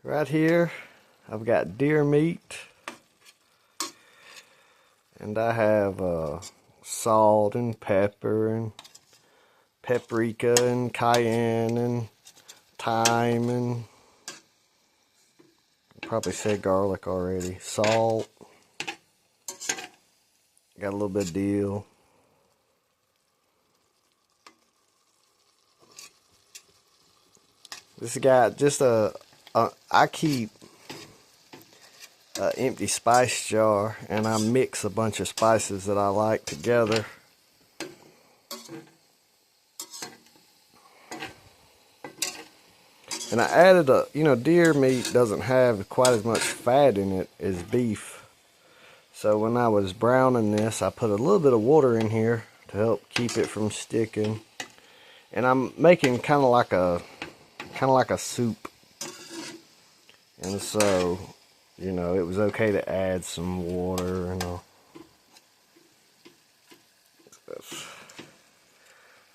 Right here, I've got deer meat, and I have salt and pepper and paprika and cayenne and thyme and probably said garlic already. Salt. Got a little bit of dill. This got just I keep an empty spice jar and I mix a bunch of spices that I like together. And I added deer meat doesn't have quite as much fat in it as beef. So when I was browning this, I put a little bit of water in here to help keep it from sticking. And I'm making kind of like a soup. And so, it was okay to add some water and all. I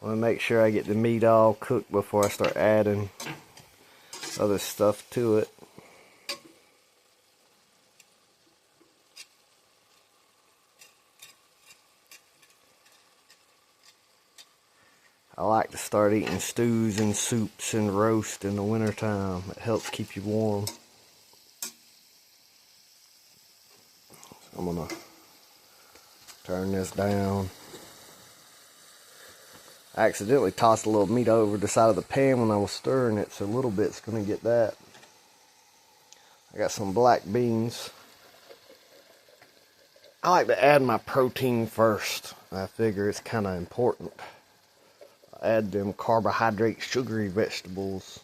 want to make sure I get the meat all cooked before I start adding other stuff to it. I like to start eating stews and soups and roast in the wintertime. It helps keep you warm. I'm gonna turn this down. I accidentally tossed a little meat over the side of the pan when I was stirring it, so a little bit's gonna get that. I got some black beans. I like to add my protein first. I figure it's kind of important. I add them carbohydrate, sugary vegetables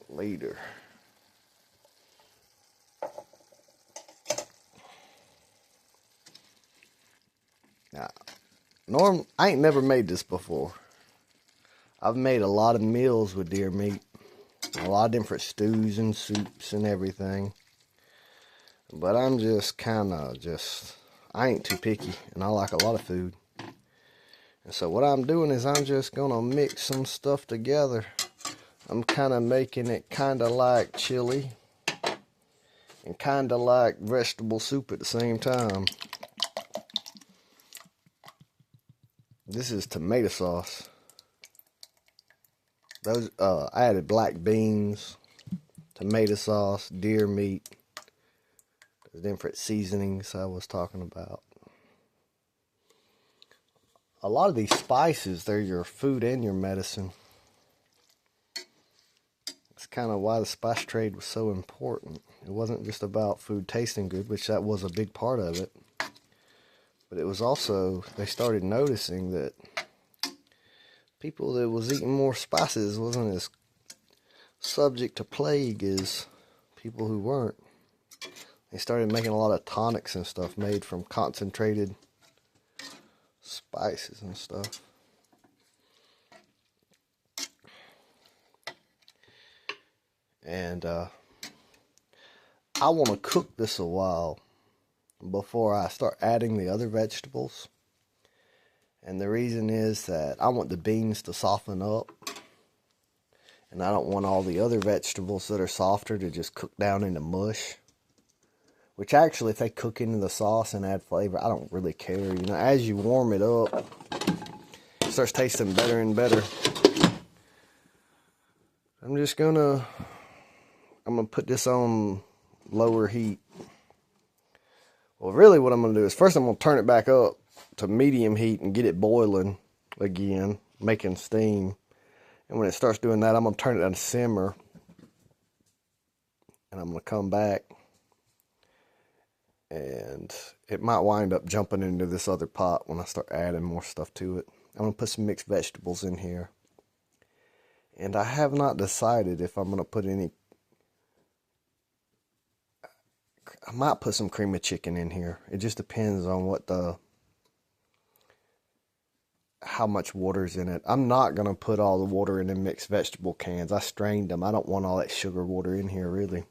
later. Now, I ain't never made this before. I've made a lot of meals with deer meat. A lot of different stews and soups and everything. But I'm just I ain't too picky, and I like a lot of food. And so what I'm doing is I'm just gonna mix some stuff together. I'm kind of making it kind of like chili and kind of like vegetable soup at the same time. This is tomato sauce. I added black beans, tomato sauce, deer meat, the different seasonings I was talking about. A lot of these spices, they're your food and your medicine. It's kind of why the spice trade was so important. It wasn't just about food tasting good, which that was a big part of it. But it was also, they started noticing that people that was eating more spices wasn't as subject to plague as people who weren't. They started making a lot of tonics and stuff made from concentrated spices and stuff. And I want to cook this a while before I start adding the other vegetables. And the reason is that I want the beans to soften up. And I don't want all the other vegetables that are softer to just cook down into mush. Which actually, if they cook into the sauce and add flavor, I don't really care. As you warm it up, it starts tasting better and better. I'm gonna put this on lower heat. Well, really what I'm gonna do is first I'm gonna turn it back up to medium heat and get it boiling again, making steam. And when it starts doing that, I'm gonna turn it down to simmer. And I'm gonna come back. And it might wind up jumping into this other pot when I start adding more stuff to it. I'm going to put some mixed vegetables in here. And I have not decided if I'm going to put any... I might put some cream of chicken in here. It just depends on how much water's in it. I'm not going to put all the water in the mixed vegetable cans. I strained them. I don't want all that sugar water in here, really.